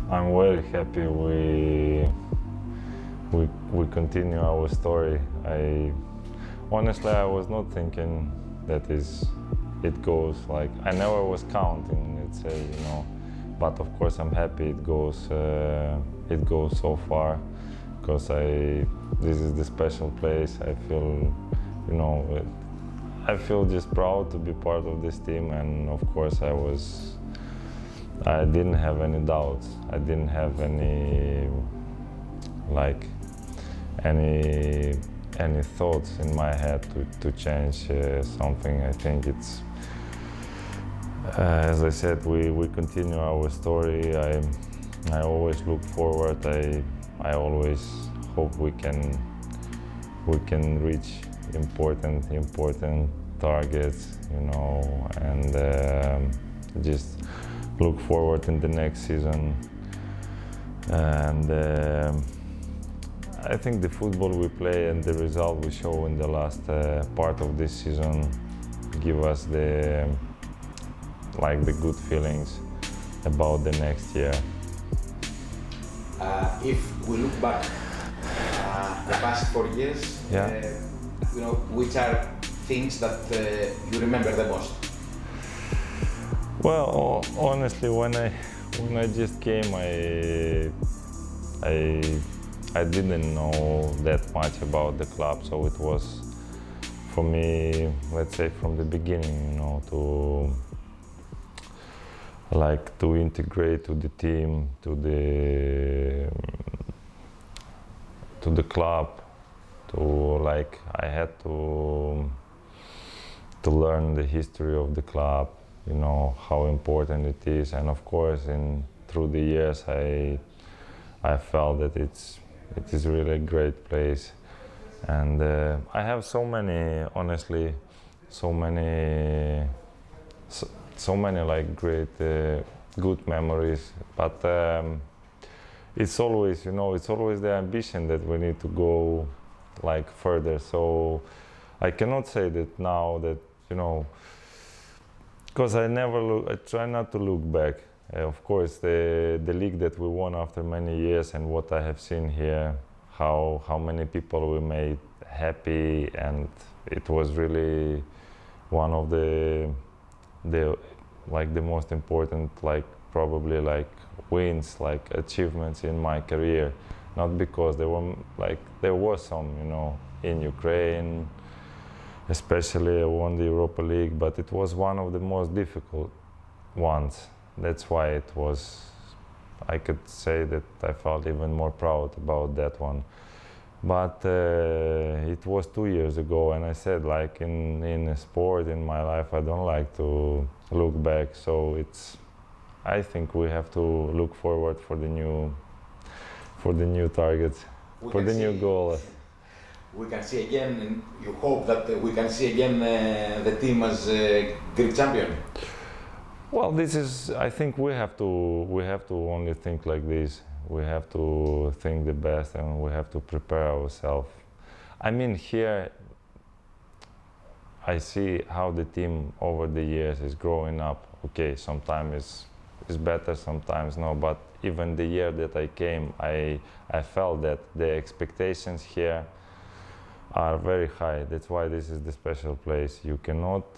I'm very happy we continue our story. Honestly, I was not thinking that it goes like, I never was counting, let's say, you know, but of course I'm happy it goes so far, because this is the special place. I feel, you know, I feel just proud to be part of this team, and of course I didn't have any doubts. I didn't have any thoughts in my head to change something. I think it's, as I said, we continue our story. I always look forward. I always hope we can reach important targets, you know, and just look forward in the next season. And I think the football we play and the result we show in the last part of this season give us the good feelings about the next year. If we look back the past 4 years, yeah. You know, which are things that you remember the most? Well, honestly, when I just came, I didn't know that much about the club, so it was for me, let's say, from the beginning, you know, to integrate to the team, to the club, I had to learn the history of the club, you know, how important it is, and of course, through the years, I felt that it is really a great place, and I have so many, honestly, so many like great, good memories. But it's always, you know, it's always the ambition that we need to go like further. So I cannot say that now that, you know, because I try not to look back. Of course, the league that we won after many years, and what I have seen here, how many people we made happy, and it was really one of the most important, probably wins, achievements in my career. Not because there was some, you know, in Ukraine, especially I won the Europa League, but it was one of the most difficult ones. That's why I could say that I felt even more proud about that one. But it was 2 years ago, and I said, in a sport, in my life, I don't like to look back. So I think we have to look forward for the new targets, for the new goal. We can see again, and you hope that we can see again the team as Greek champion. Well, I think we have to only think like this. We have to think the best, and we have to prepare ourselves. I mean, here I see how the team over the years is growing up. Okay, sometimes it's better, sometimes no, but even the year that I came, I felt that the expectations here are very high. That's why this is the special place. You cannot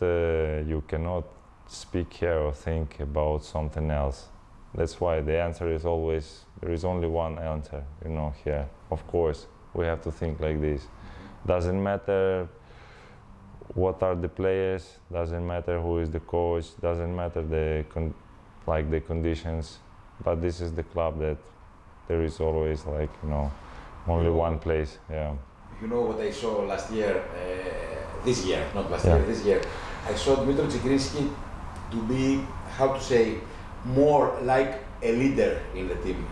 speak here or think about something else. That's why the answer is always, there is only one answer, you know, here. Of course, we have to think like this. Doesn't matter what are the players, doesn't matter who is the coach, doesn't matter the conditions, but this is the club that there is always, you know, only one place, yeah. You know what I saw last year, this year, not last Yeah. year, this year. I saw Ντμίτρο Τσιγκρίνσκι to be, how to say, more like a leader in the team,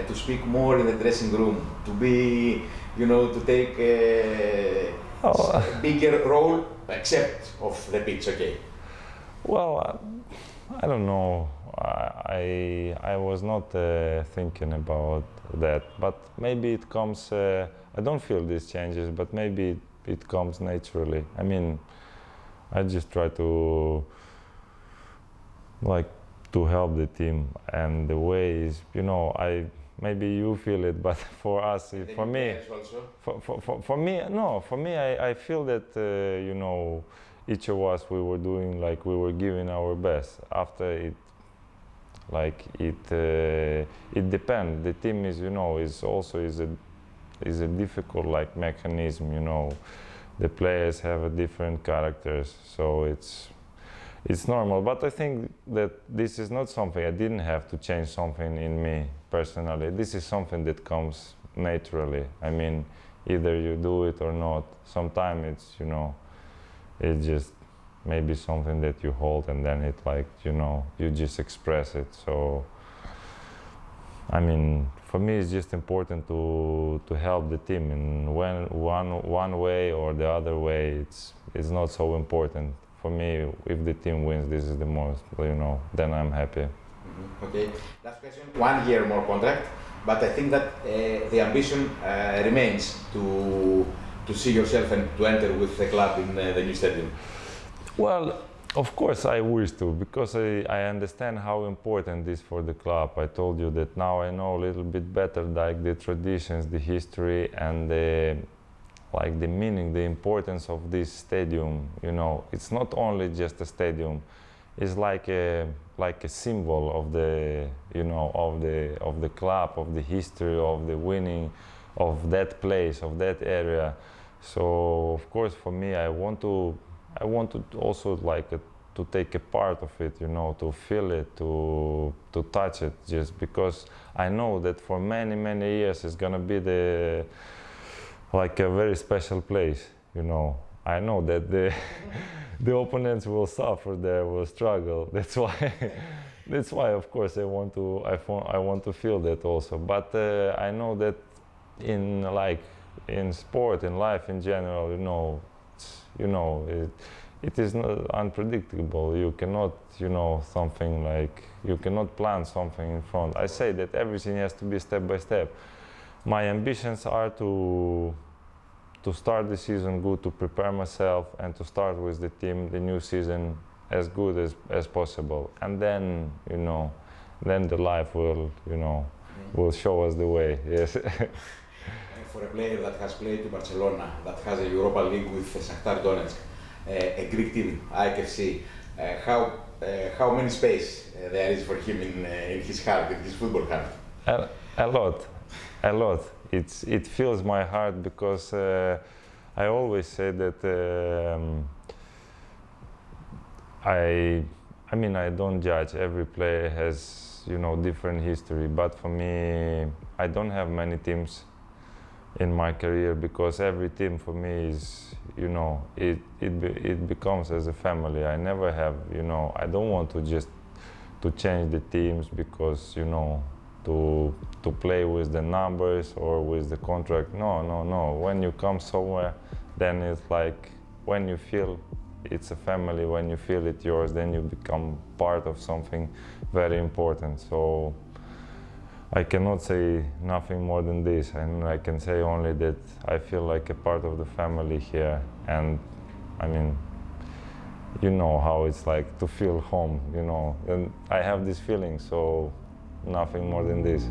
to speak more in the dressing room, to be, you know, to take a bigger role, except of the pitch, okay? Well, I don't know. I was not thinking about that, but maybe it comes, I don't feel these changes, but maybe it comes naturally. I mean, I just try to to help the team, and the way is, you know, maybe you feel it, but for us, for me, for me, no, for me, I feel that you know, each of us, we were doing, like, we were giving our best. After it, like, it depends. The team is, you know, is a difficult, like, mechanism, you know. The players have a different characters, so it's normal. But I think that this is not something, I didn't have to change something in me personally. This is something that comes naturally. I mean, either you do it or not. Sometimes it's, you know, it's just maybe something that you hold, and then it, like, you know, you just express it. So, I mean, for me, it's just important to help the team, and when one way or the other way, it's not so important. For me, if the team wins, this is the most, you know, then I'm happy. Mm-hmm. Okay, last question. 1 year more contract, but I think that the ambition remains to see yourself and to enter with the club in the new stadium. Well, of course I wish to, because I understand how important this is for the club. I told you that now I know a little bit better, like, the traditions, the history, and the meaning, the importance of this stadium. You know, it's not only just a stadium; it's like a symbol of the, you know, of the club, of the history, of the winning, of that place, of that area. So of course, for me, I want to also, like, to take a part of it, you know, to feel it, to touch it, just because I know that for many years it's gonna be like a very special place, you know. I know that the opponents will suffer there, will struggle. That's why of course I want to feel that also. But I know that in sport, in life in general, you know, it is not unpredictable. You cannot, you know, you cannot plan something in front. I say that everything has to be step by step. My ambitions are to start the season good, to prepare myself, and to start with the team the new season as good as possible. And then, you know, then the life will, you know, will show us the way. Yes. For a player that has played to Barcelona, that has a Europa League with Shakhtar Donetsk, a Greek team, AEK F.C, how many space there is for him in his heart, in his football heart? A lot. It fills my heart, because I always say that I mean, I don't judge. Every player has, you know, different history. But for me, I don't have many teams in my career, because every team for me is, you know, it becomes as a family. I never have, you know, I don't want to just to change the teams because, you know, to play with the numbers or with the contract. No. When you come somewhere, then it's like, when you feel it's a family, when you feel it yours, then you become part of something very important. So I cannot say nothing more than this, and I can say only that I feel like a part of the family here. And I mean, you know how it's like to feel home, you know, and I have this feeling, so nothing more than this.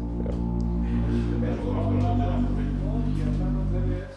Yeah.